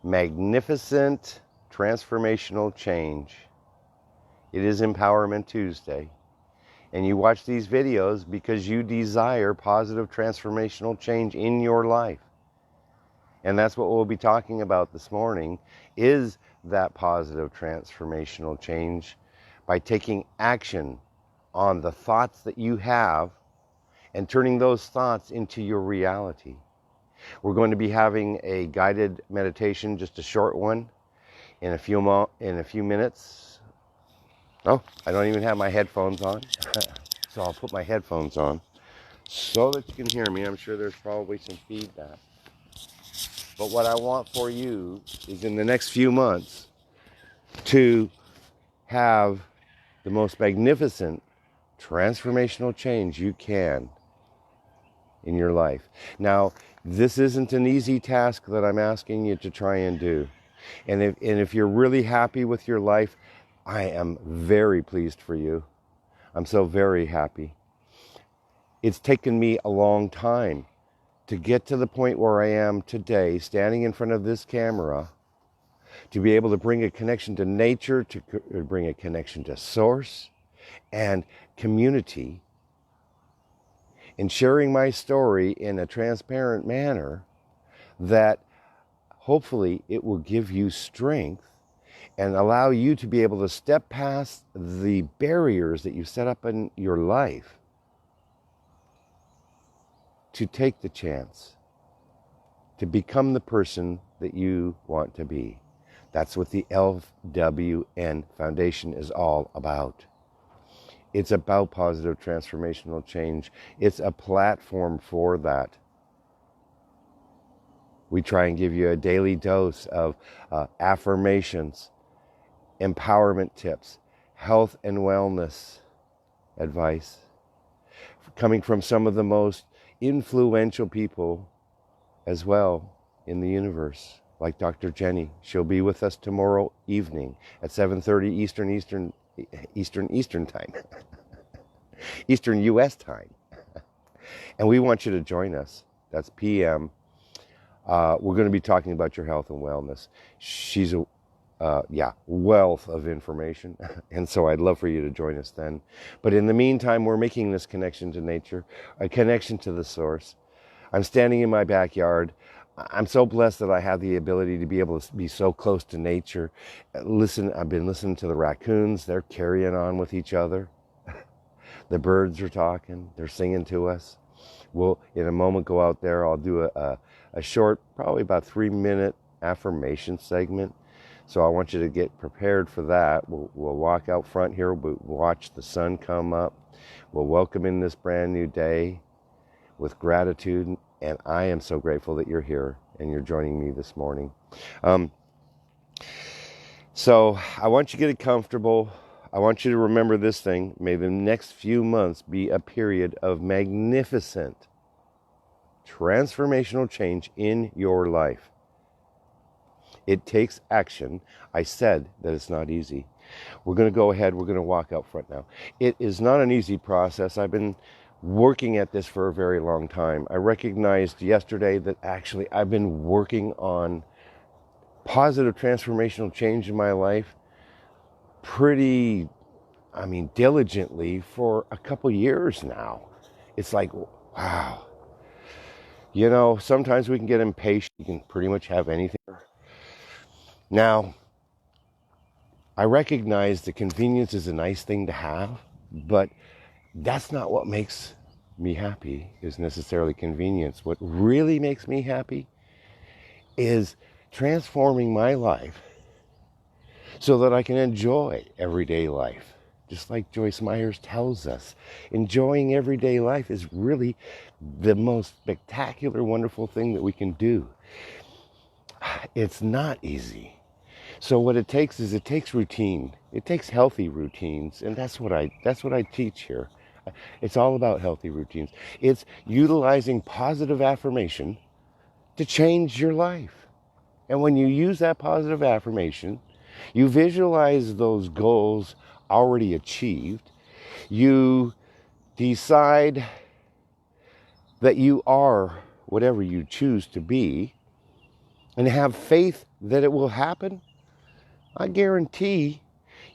magnificent transformational change. It is Empowerment Tuesday. And you watch these videos because you desire positive transformational change in your life. And that's what we'll be talking about this morning, is that positive transformational change by taking action on the thoughts that you have and turning those thoughts into your reality. We're going to be having a guided meditation, just a short one, in a few minutes. Oh, I don't even have my headphones on, so I'll put my headphones on so that you can hear me. I'm sure there's probably some feedback. But what I want for you is in the next few months to have the most magnificent transformational change you can in your life. Now, this isn't an easy task that I'm asking you to try and do. And if you're really happy with your life, I am very pleased for you. I'm so very happy. It's taken me a long time to get to the point where I am today, standing in front of this camera, to be able to bring a connection to nature, to bring a connection to source and community, and sharing my story in a transparent manner that hopefully it will give you strength and allow you to be able to step past the barriers that you set up in your life to take the chance to become the person that you want to be. That's what the LWN Foundation is all about. It's about positive transformational change. It's a platform for that. We try and give you a daily dose of affirmations, empowerment tips, health and wellness advice, coming from some of the most influential people as well in the universe, like Dr. Jenny. She'll be with us tomorrow evening at 7:30 Eastern time, Eastern U.S. time. And we want you to join us. That's PM. We're going to be talking about your health and wellness. She's a wealth of information. And so I'd love for you to join us then. But in the meantime, we're making this connection to nature, a connection to the source. I'm standing in my backyard. I'm so blessed that I have the ability to be able to be so close to nature. I've been listening to the raccoons. They're carrying on with each other. The birds are talking. They're singing to us. We'll, in a moment, go out there. I'll do a short, probably about 3-minute affirmation segment. So I want you to get prepared for that. We'll walk out front here. We'll watch the sun come up. We'll welcome in this brand new day with gratitude. And I am so grateful that you're here and you're joining me this morning. So I want you to get comfortable. I want you to remember this thing. May the next few months be a period of magnificent transformational change in your life. It takes action. I said that it's not easy. We're going to go ahead. We're going to walk out front now. It is not an easy process. I've been working at this for a very long time. I recognized yesterday that actually I've been working on positive transformational change in my life diligently for a couple years now. It's like, wow. You know, sometimes we can get impatient. You can pretty much have anything. Now, I recognize that convenience is a nice thing to have, but that's not what makes me happy, is necessarily convenience. What really makes me happy is transforming my life so that I can enjoy everyday life. Just like Joyce Myers tells us, enjoying everyday life is really the most spectacular, wonderful thing that we can do. It's not easy. So what it takes routine. It takes healthy routines, and that's what I teach here. It's all about healthy routines. It's utilizing positive affirmation to change your life. And when you use that positive affirmation, you visualize those goals already achieved. You decide that you are whatever you choose to be. and have faith that it will happen, I guarantee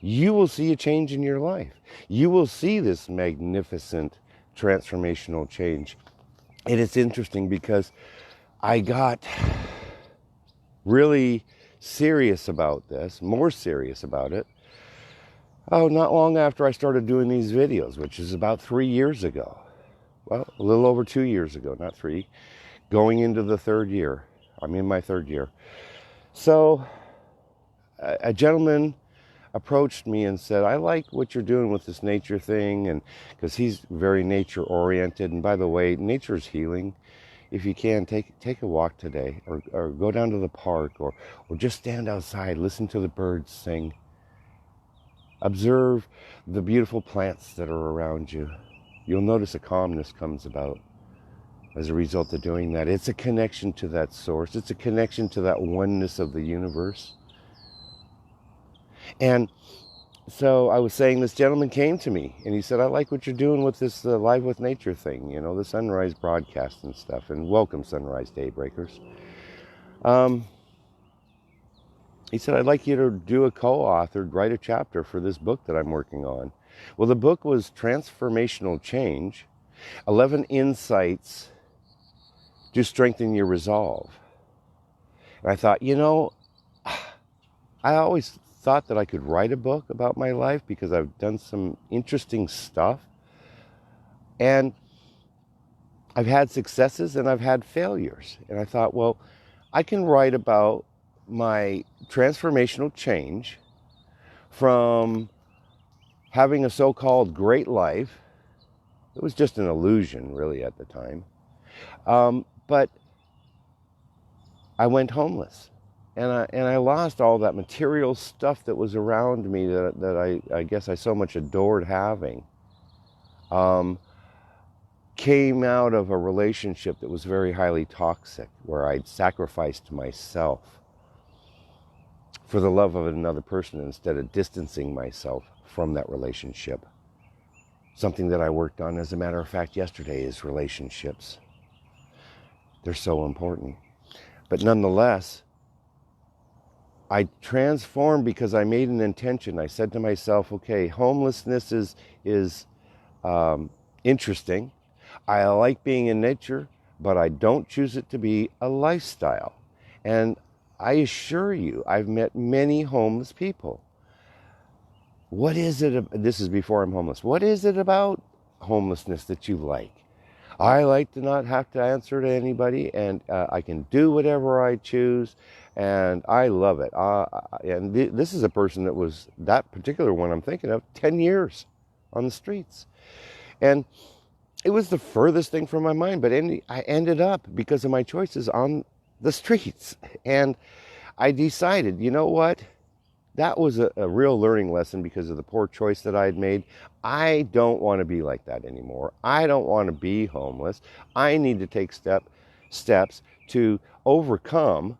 you will see a change in your life. You will see this magnificent transformational change. And it's interesting because I got really serious about this, more serious about it, not long after I started doing these videos, which is about 3 years ago. Well, a little over 2 years ago, not 3, going into the 3rd year. I'm in my 3rd year. So a gentleman approached me and said, I like what you're doing with this nature thing, and because he's very nature oriented. And by the way, nature's healing. If you can, take a walk today, or go down to the park, or just stand outside, listen to the birds sing. Observe the beautiful plants that are around you. You'll notice a calmness comes about as a result of doing that. It's a connection to that source. It's a connection to that oneness of the universe. And so I was saying, this gentleman came to me and he said, I like what you're doing with this Live with Nature thing, the sunrise broadcast and stuff. And welcome, sunrise daybreakers. He said, I'd like you to do a co-authored, write a chapter for this book that I'm working on. Well, the book was Transformational Change, 11 Insights to Strengthen Your Resolve. And I thought, I always thought that I could write a book about my life because I've done some interesting stuff. And I've had successes and I've had failures. And I thought, well, I can write about my transformational change from having a so-called great life. It was just an illusion, really, at the time. But I went homeless. And I lost all that material stuff that was around me that I guess I so much adored having. Came out of a relationship that was very highly toxic, where I'd sacrificed myself for the love of another person instead of distancing myself from that relationship. Something that I worked on, as a matter of fact, yesterday, is relationships. They're so important. But nonetheless, I transformed because I made an intention. I said to myself, okay, homelessness is interesting. I like being in nature, but I don't choose it to be a lifestyle. And I assure you, I've met many homeless people. What is it, this is before I'm homeless, what is it about homelessness that you like? I like to not have to answer to anybody, and I can do whatever I choose, and I love it. And this is a person that was, that particular one I'm thinking of, 10 years on the streets. And it was the furthest thing from my mind, but I ended up, because of my choices, on the streets. And I decided, you know what? That was a real learning lesson because of the poor choice that I had made. I don't want to be like that anymore. I don't want to be homeless. I need to take steps to overcome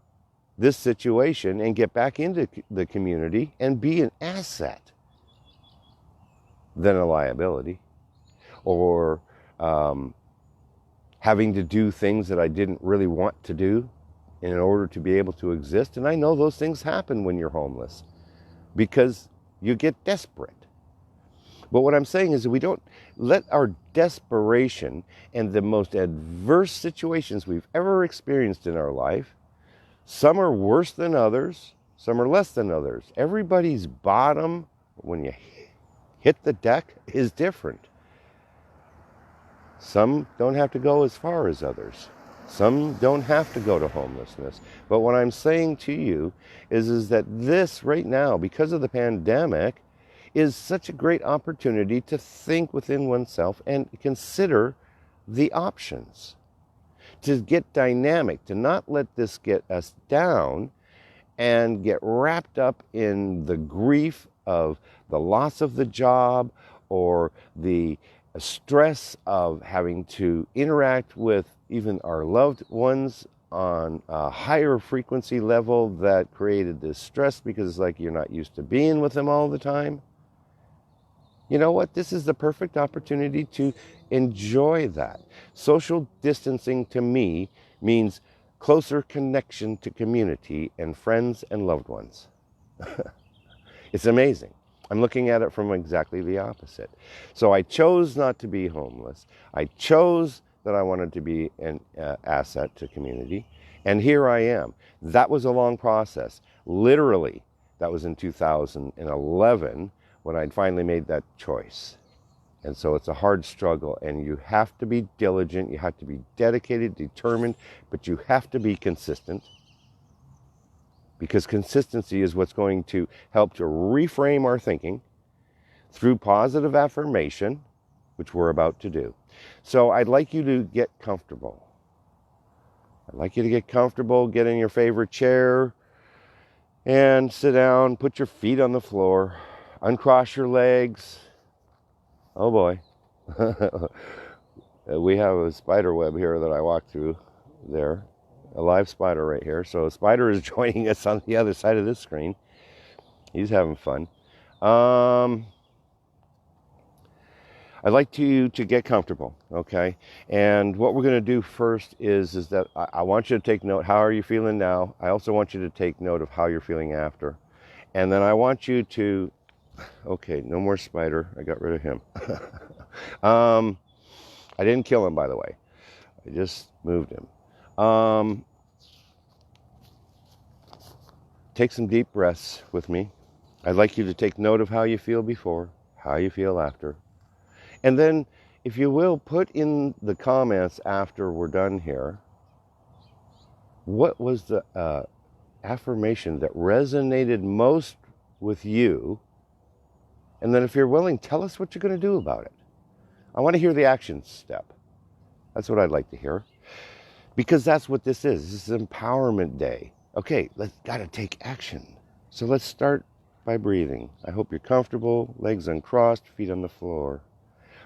this situation and get back into the community and be an asset than a liability, or having to do things that I didn't really want to do in order to be able to exist. And I know those things happen when you're homeless, because you get desperate. But what I'm saying is that we don't let our desperation and the most adverse situations we've ever experienced in our life, some are worse than others, some are less than others. Everybody's bottom, when you hit the deck, is different. Some don't have to go as far as others. Some don't have to go to homelessness. But what I'm saying to you is that this right now, because of the pandemic, is such a great opportunity to think within oneself and consider the options. To get dynamic, to not let this get us down and get wrapped up in the grief of the loss of the job, or the stress of having to interact with even our loved ones on a higher frequency level that created this stress because it's like you're not used to being with them all the time. You know what? This is the perfect opportunity to enjoy that. Social distancing to me means closer connection to community and friends and loved ones. It's amazing. I'm looking at it from exactly the opposite. So I chose not to be homeless. I chose that I wanted to be an asset to community. And here I am. That was a long process. Literally, that was in 2011 when I'd finally made that choice. And so it's a hard struggle, and you have to be diligent, you have to be dedicated, determined, but you have to be consistent, because consistency is what's going to help to reframe our thinking through positive affirmation, which we're about to do. So I'd like you to get comfortable. I'd like you to get comfortable, get in your favorite chair, and sit down, put your feet on the floor, uncross your legs. Oh boy. We have a spider web here that I walked through there. A live spider right here. So a spider is joining us on the other side of this screen. He's having fun. I'd like you to get comfortable, okay? And what we're going to do first is that I want you to take note. How are you feeling now? I also want you to take note of how you're feeling after. And then I want you to... Okay, no more spider. I got rid of him. I didn't kill him, by the way. I just moved him. Take some deep breaths with me. I'd like you to take note of how you feel before, how you feel after. And then, if you will, put in the comments after we're done here, what was the affirmation that resonated most with you? And then if you're willing, tell us what you're going to do about it. I want to hear the action step. That's what I'd like to hear. Because that's what this is. This is Empowerment Day. Okay, let's gotta take action. So let's start by breathing. I hope you're comfortable, legs uncrossed, feet on the floor.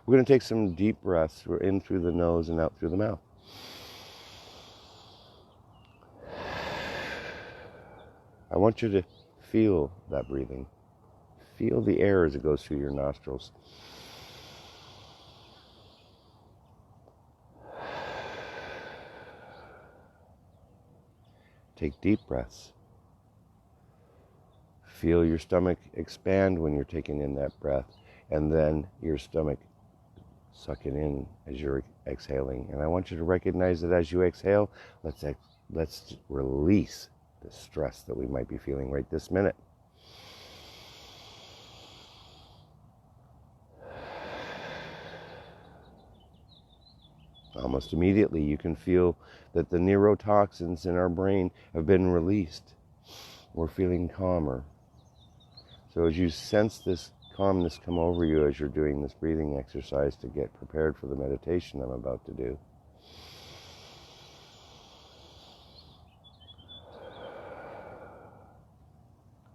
We're going to take some deep breaths. We're in through the nose and out through the mouth. I want you to feel that breathing. Feel the air as it goes through your nostrils. Take deep breaths. Feel your stomach expand when you're taking in that breath, and then your stomach suck it in as you're exhaling. And I want you to recognize that as you exhale, let's release the stress that we might be feeling right this minute. Almost immediately, you can feel that the neurotoxins in our brain have been released. We're feeling calmer. So as you sense this calmness come over you as you're doing this breathing exercise to get prepared for the meditation I'm about to do,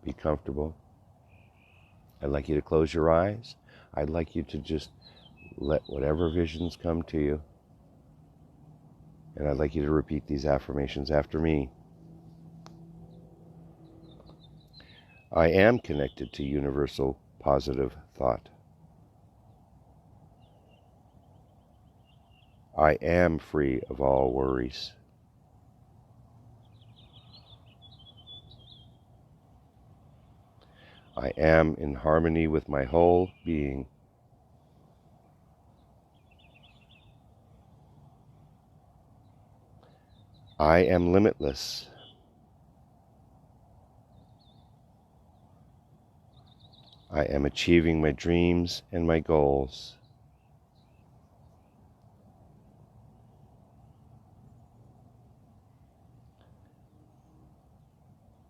be comfortable. I'd like you to close your eyes. I'd like you to just let whatever visions come to you. And I'd like you to repeat these affirmations after me. I am connected to universal positive thought. I am free of all worries. I am in harmony with my whole being. I am limitless. I am achieving my dreams and my goals.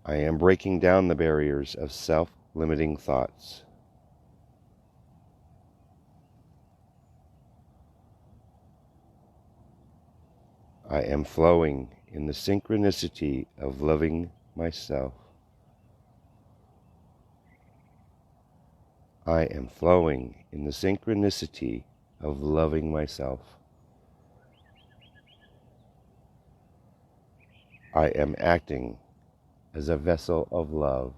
I am breaking down the barriers of self-limiting thoughts. I am flowing in the synchronicity of loving myself. I am flowing in the synchronicity of loving myself. I am acting as a vessel of love.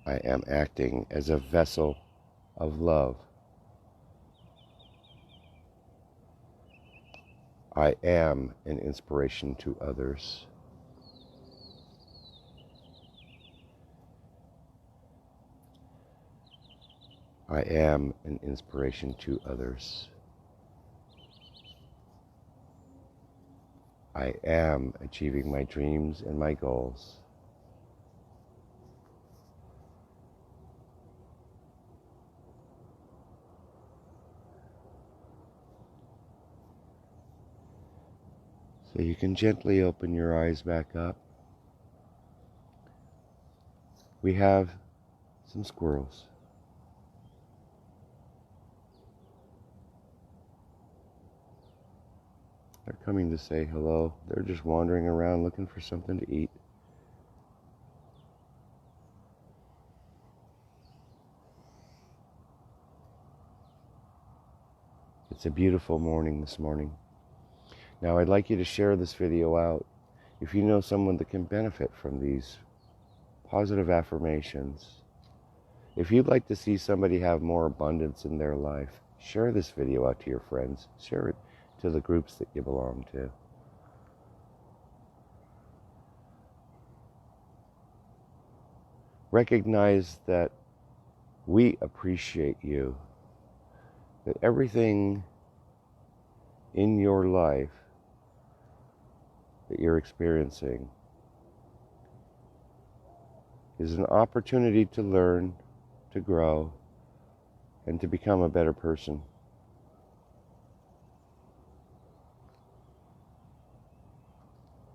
I am acting as a vessel of love. I am an inspiration to others. I am an inspiration to others. I am achieving my dreams and my goals. So you can gently open your eyes back up. We have some squirrels. They're coming to say hello. They're just wandering around looking for something to eat. It's a beautiful morning this morning. Now I'd like you to share this video out. If you know someone that can benefit from these positive affirmations, if you'd like to see somebody have more abundance in their life, share this video out to your friends. Share it to the groups that you belong to. Recognize that we appreciate you, that everything in your life that you're experiencing is an opportunity to learn, to grow, and to become a better person.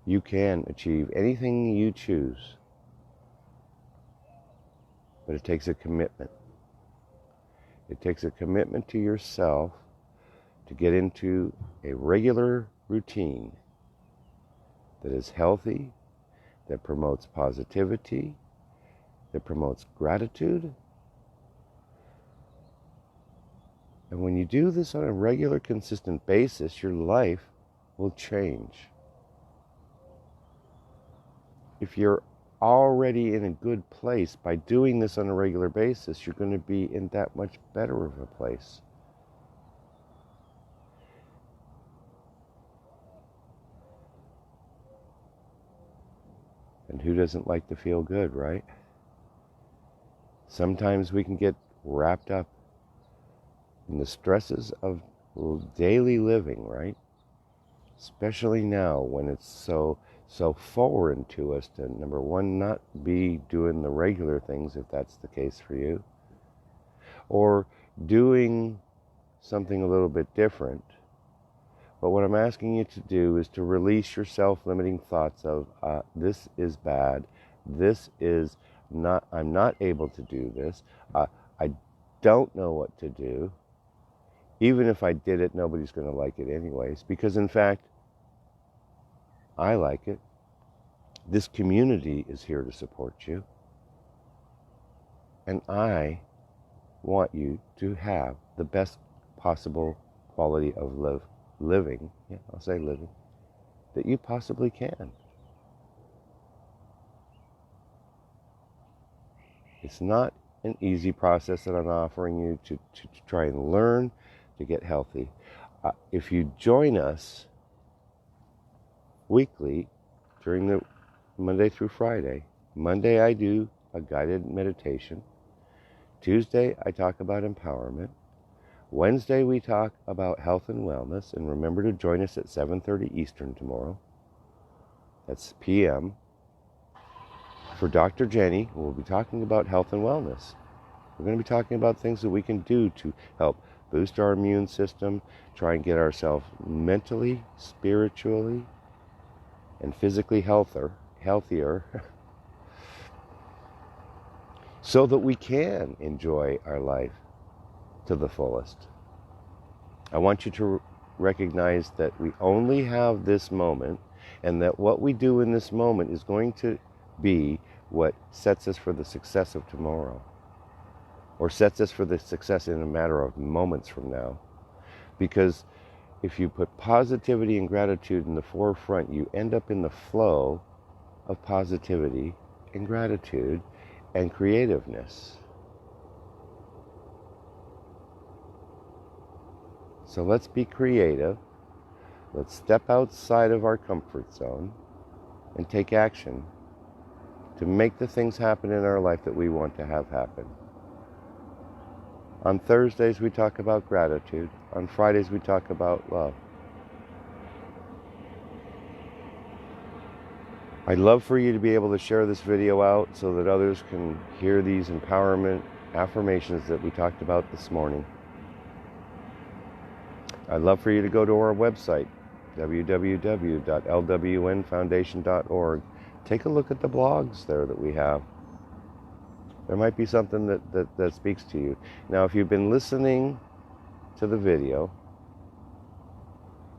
You can achieve anything you choose, but it takes a commitment. It takes a commitment to yourself to get into a regular routine that is healthy, that promotes positivity, that promotes gratitude. And when you do this on a regular, consistent basis, your life will change. If you're already in a good place by doing this on a regular basis, you're going to be in that much better of a place. And who doesn't like to feel good, right? Sometimes we can get wrapped up in the stresses of daily living, right? Especially now when it's so foreign to us to, number one, not be doing the regular things, if that's the case for you, or doing something a little bit different. But what I'm asking you to do is to release your self-limiting thoughts of, this is bad, this is not, I'm not able to do this, I don't know what to do. Even if I did it, nobody's going to like it anyways, because in fact, I like it. This community is here to support you. And I want you to have the best possible quality of living, yeah, I'll say living, that you possibly can. It's not an easy process that I'm offering you to try and learn to get healthy. If you join us weekly during the Monday through Friday. Monday I do a guided meditation. Tuesday I talk about empowerment. Wednesday we talk about health and wellness, and remember to join us at 7:30 Eastern tomorrow. That's p.m. For Dr. Jenny, we'll be talking about health and wellness. We're going to be talking about things that we can do to help boost our immune system, try and get ourselves mentally, spiritually, and physically healthier so that we can enjoy our life to the fullest. I want you to recognize that we only have this moment, and that what we do in this moment is going to be what sets us for the success of tomorrow, or sets us for the success in a matter of moments from now. Because if you put positivity and gratitude in the forefront, you end up in the flow of positivity and gratitude and creativeness. So let's be creative. Let's step outside of our comfort zone and take action to make the things happen in our life that we want to have happen. On Thursdays, we talk about gratitude. On Fridays, we talk about love. I'd love for you to be able to share this video out so that others can hear these empowerment affirmations that we talked about this morning. I'd love for you to go to our website, www.lwnfoundation.org. Take a look at the blogs there that we have. There might be something that speaks to you. Now, if you've been listening to the video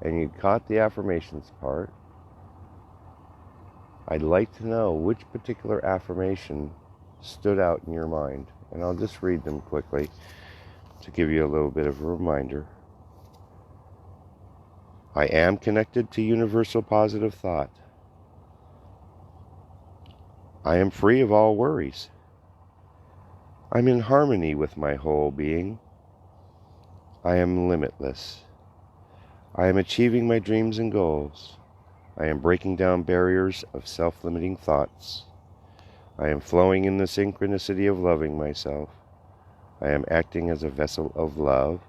and you caught the affirmations part, I'd like to know which particular affirmation stood out in your mind. And I'll just read them quickly to give you a little bit of a reminder. I am connected to universal positive thought. I am free of all worries. I'm in harmony with my whole being. I am limitless. I am achieving my dreams and goals. I am breaking down barriers of self-limiting thoughts. I am flowing in the synchronicity of loving myself. I am acting as a vessel of love.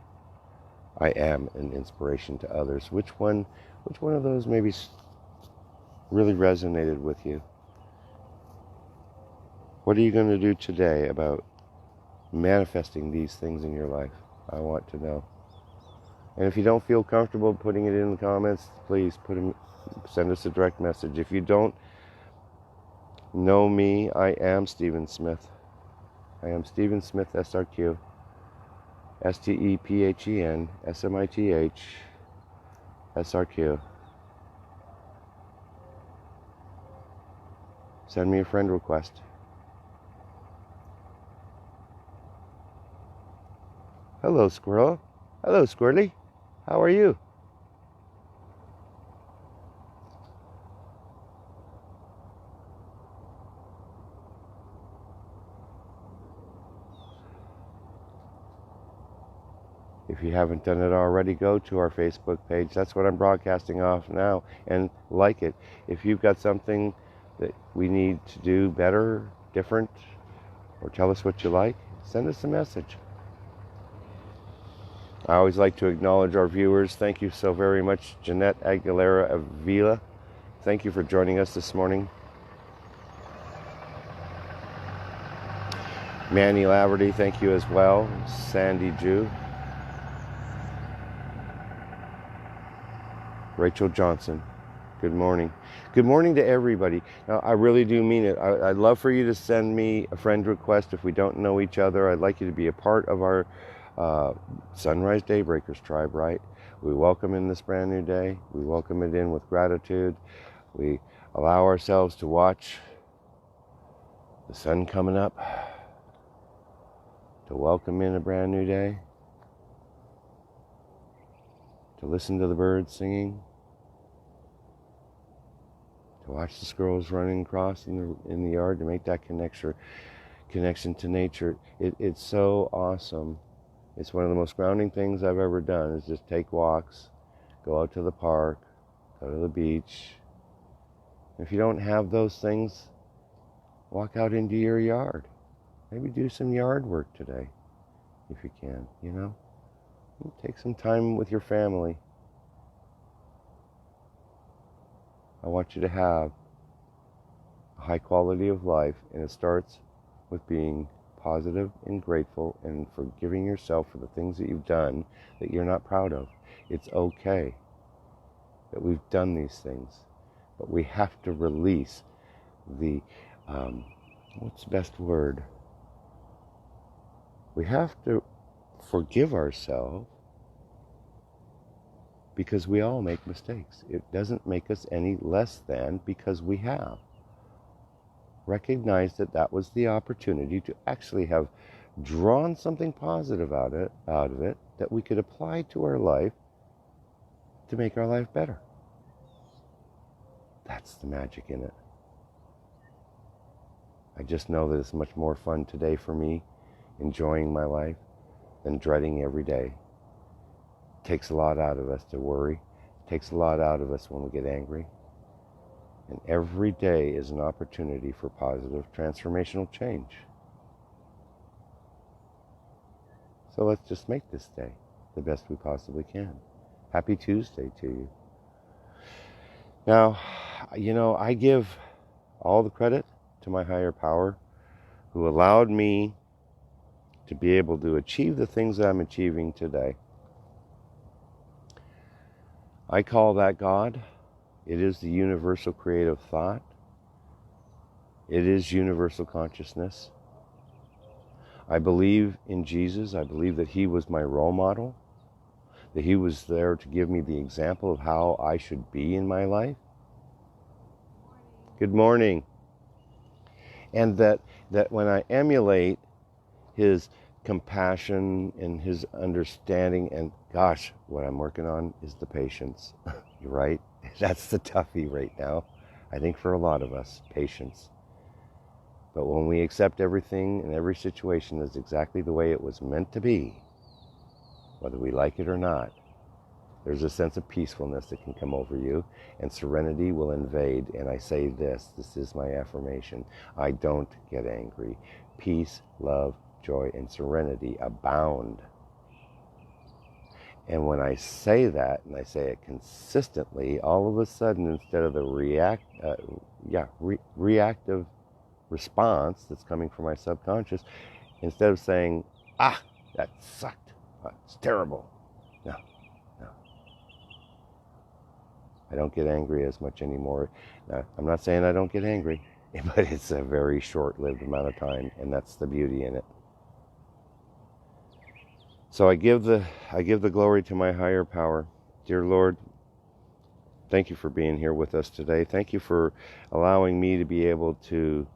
I am an inspiration to others. Which one of those maybe really resonated with you? What are you going to do today about manifesting these things in your life? I want to know. And if you don't feel comfortable putting it in the comments, please send us a direct message. If you don't know me, I am Stephen Smith. I am Stephen Smith, SRQ. STEPHEN SMITH SRQ. Send me a friend request. Hello, squirrel. Hello, squirrely. How are you? If you haven't done it already, go to our Facebook page. That's what I'm broadcasting off now, and like it. If you've got something that we need to do better, different, or tell us what you like, send us a message. I always like to acknowledge our viewers. Thank you so very much, Jeanette Aguilera Avila. Thank you for joining us this morning. Manny Laverty, thank you as well. Sandy Jew. Rachel Johnson, good morning. Good morning to everybody. Now, I really do mean it. I'd love for you to send me a friend request if we don't know each other. I'd like you to be a part of our Sunrise Daybreakers tribe, right? We welcome in this brand new day. We welcome it in with gratitude. We allow ourselves to watch the sun coming up, to welcome in a brand new day, to listen to the birds singing, to watch the squirrels running across in the yard, to make that connection to nature. It's so awesome. It's one of the most grounding things I've ever done, is just take walks, go out to the park, go to the beach. If you don't have those things, walk out into your yard. Maybe do some yard work today, if you can, you know? Take some time with your family. I want you to have a high quality of life, and it starts with being positive and grateful and forgiving yourself for the things that you've done that you're not proud of. It's okay that we've done these things, but we have to release the, what's the best word? We have to forgive ourselves, because we all make mistakes. It doesn't make us any less than because we have. Recognize that was the opportunity to actually have drawn something positive out of it that we could apply to our life to make our life better. That's the magic in it. I just know that it's much more fun today for me, enjoying my life, than dreading every day. It takes a lot out of us to worry. It takes a lot out of us when we get angry. And every day is an opportunity for positive transformational change. So let's just make this day the best we possibly can. Happy Tuesday to you. Now, I give all the credit to my higher power who allowed me to be able to achieve the things that I'm achieving today. I call that God. It is the universal creative thought. It is universal consciousness. I believe in Jesus. I believe that he was my role model, that he was there to give me the example of how I should be in my life. Good morning. And that when I emulate his compassion and his understanding, and gosh, what I'm working on is the patience. You're right. That's the toughie right now. I think for a lot of us, patience. But when we accept everything and every situation as exactly the way it was meant to be, whether we like it or not, there's a sense of peacefulness that can come over you, and serenity will invade. And I say this is my affirmation. I don't get angry. Peace, love, joy, and serenity abound. And when I say that, and I say it consistently, all of a sudden, instead of the reactive response that's coming from my subconscious, instead of saying, that sucked, it's terrible, no. I don't get angry as much anymore. Now, I'm not saying I don't get angry, but it's a very short-lived amount of time, and that's the beauty in it. So I give the glory to my higher power. Dear Lord, thank you for being here with us today. Thank you for allowing me to be able to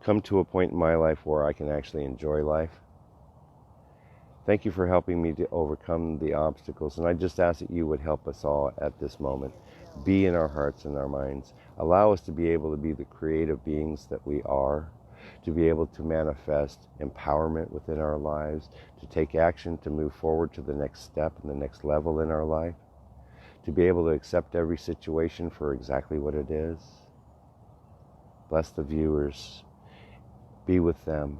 come to a point in my life where I can actually enjoy life. Thank you for helping me to overcome the obstacles. And I just ask that you would help us all at this moment. Be in our hearts and our minds. Allow us to be able to be the creative beings that we are, to be able to manifest empowerment within our lives, to take action to move forward to the next step and the next level in our life, to be able to accept every situation for exactly what it is. Bless the viewers. Be with them.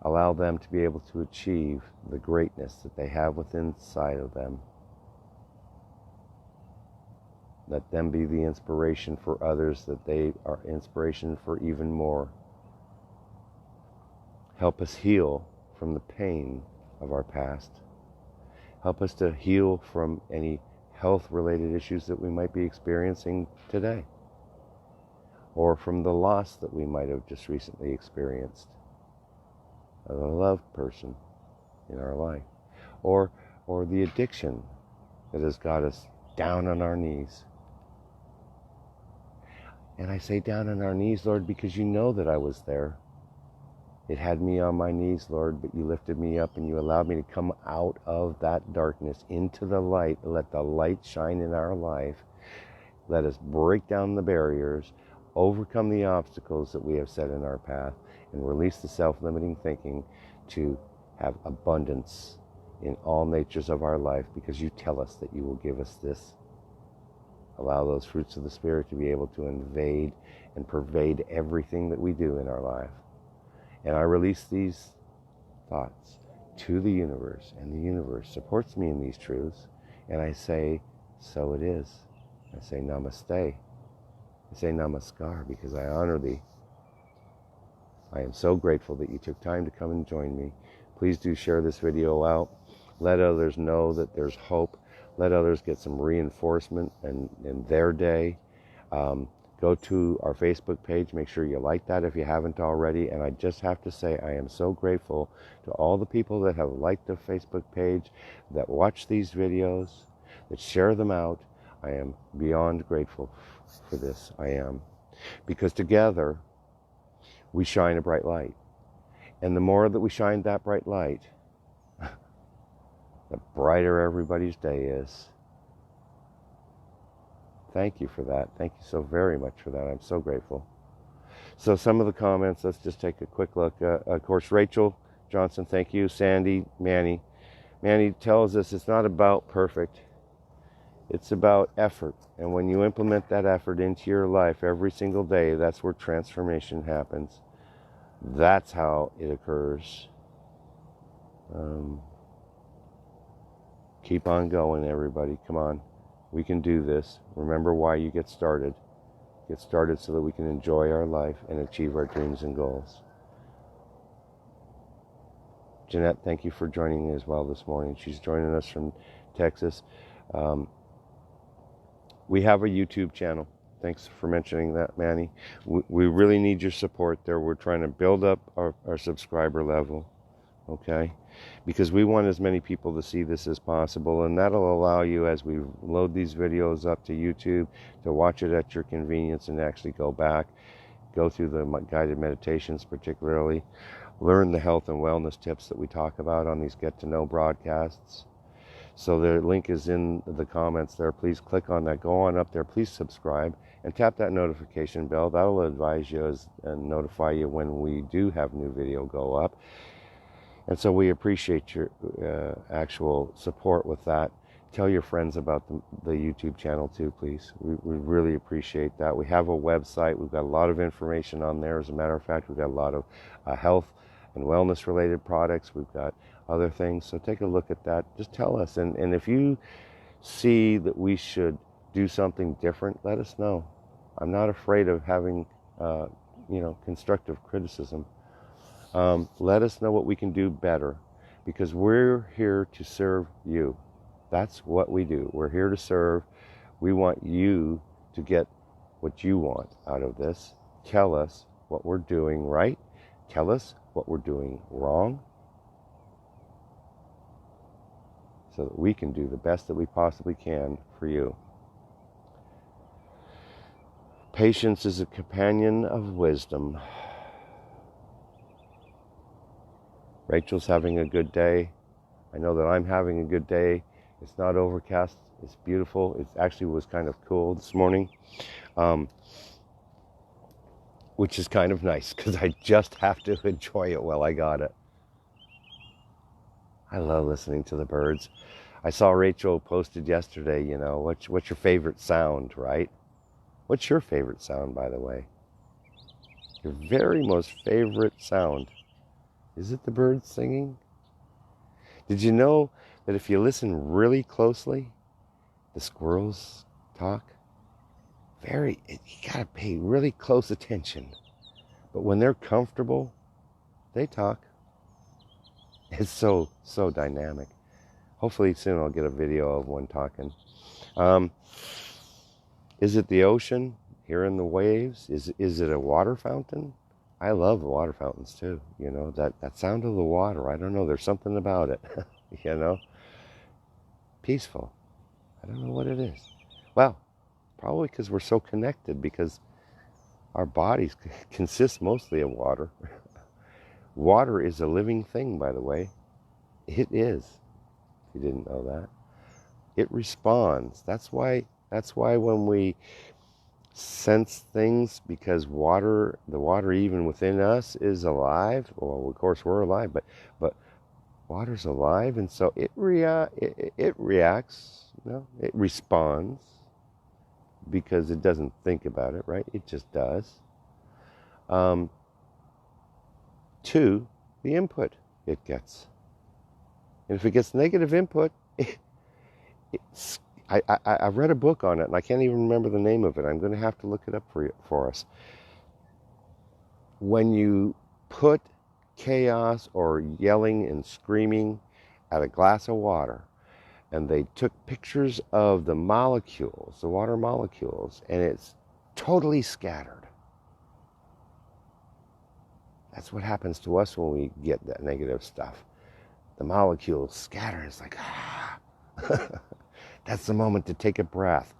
Allow them to be able to achieve the greatness that they have within inside of them. Let them be the inspiration for others, that they are inspiration for even more. Help us heal from the pain of our past. Help us to heal from any health-related issues that we might be experiencing today, or from the loss that we might have just recently experienced of a loved person in our life, or the addiction that has got us down on our knees. And I say down on our knees, Lord, because you know that I was there. It had me on my knees, Lord, but you lifted me up and you allowed me to come out of that darkness into the light. Let the light shine in our life. Let us break down the barriers, overcome the obstacles that we have set in our path, and release the self-limiting thinking to have abundance in all natures of our life, because you tell us that you will give us this. Allow those fruits of the Spirit to be able to invade and pervade everything that we do in our life. And I release these thoughts to the universe, and the universe supports me in these truths. And I say, so it is. I say namaste. I say namaskar, because I honor thee. I am so grateful that you took time to come and join me. Please do share this video out. Let others know that there's hope. Let others get some reinforcement in their day. Go to our Facebook page. Make sure you like that if you haven't already. And I just have to say, I am so grateful to all the people that have liked the Facebook page, that watch these videos, that share them out. I am beyond grateful for this. I am. Because together, we shine a bright light. And the more that we shine that bright light, the brighter everybody's day is. Thank you for that. Thank you so very much for that. I'm so grateful. So some of the comments, let's just take a quick look. Of course, Rachel Johnson, thank you. Sandy, Manny. Manny tells us it's not about perfect. It's about effort. And when you implement that effort into your life every single day, that's where transformation happens. That's how it occurs. Keep on going, everybody. Come on. We can do this. Remember why you get started. Get started so that we can enjoy our life and achieve our dreams and goals. Jeanette, thank you for joining me as well this morning. She's joining us from Texas. We have a YouTube channel. Thanks for mentioning that, Manny. We really need your support there. We're trying to build up our subscriber level, okay? Because we want as many people to see this as possible, and that'll allow you, as we load these videos up to YouTube, to watch it at your convenience and actually go back, go through the guided meditations particularly, learn the health and wellness tips that we talk about on these get-to-know broadcasts. So the link is in the comments there. Please click on that. Go on up there. Please subscribe and tap that notification bell. That'll advise you and notify you when we do have new video go up. And so we appreciate your actual support with that. Tell your friends about the YouTube channel too, please. We really appreciate that. We have a website. We've got a lot of information on there. As a matter of fact, we've got a lot of health and wellness related products. We've got other things. So take a look at that. Just tell us. And if you see that we should do something different, let us know. I'm not afraid of having, constructive criticism. Let us know what we can do better, because we're here to serve you. That's what we do. We're here to serve. We want you to get what you want out of this. Tell us what we're doing right. Tell us what we're doing wrong, so that we can do the best that we possibly can for you. Patience is a companion of wisdom. Rachel's having a good day. I know that I'm having a good day. It's not overcast. It's beautiful. It actually was kind of cool this morning, which is kind of nice because I just have to enjoy it while I got it. I love listening to the birds. I saw Rachel posted yesterday, what's your favorite sound, right? What's your favorite sound, by the way? Your very most favorite sound. Is it the birds singing? Did you know that if you listen really closely, the squirrels talk? You gotta pay really close attention. But when they're comfortable, they talk. It's so dynamic. Hopefully soon I'll get a video of one talking. Is it the ocean, hearing the waves? Is it a water fountain? I love water fountains too, that sound of the water. I don't know, there's something about it, peaceful. I don't know what it is. Well, probably because we're so connected, because our bodies consist mostly of water. Water is a living thing, by the way. It is. If you didn't know that. It responds. That's why when we sense things, because the water even within us is alive. Well, of course we're alive, but water's alive, and so it reacts. It responds, because it doesn't think about it, right? It just does. To the input it gets, and if it gets negative input, I read a book on it, and I can't even remember the name of it. I'm going to have to look it up for us. When you put chaos or yelling and screaming at a glass of water, and they took pictures of the molecules, the water molecules, and it's totally scattered. That's what happens to us when we get that negative stuff. The molecules scatter. It's like, ah. That's the moment to take a breath.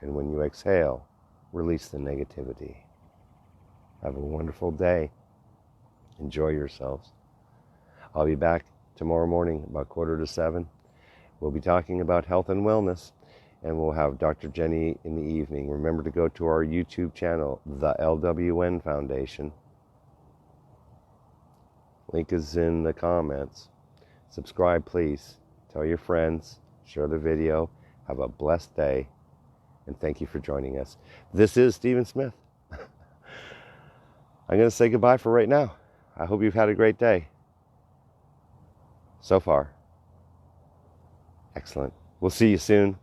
And when you exhale, release the negativity. Have a wonderful day. Enjoy yourselves. I'll be back tomorrow morning about 6:45. We'll be talking about health and wellness, and we'll have Dr. Jenny in the evening. Remember to go to our YouTube channel, the LWN Foundation. Link is in the comments. Subscribe, please. Tell your friends. Share the video. Have a blessed day. And thank you for joining us. This is Stephen Smith. I'm going to say goodbye for right now. I hope you've had a great day. So far. Excellent. We'll see you soon.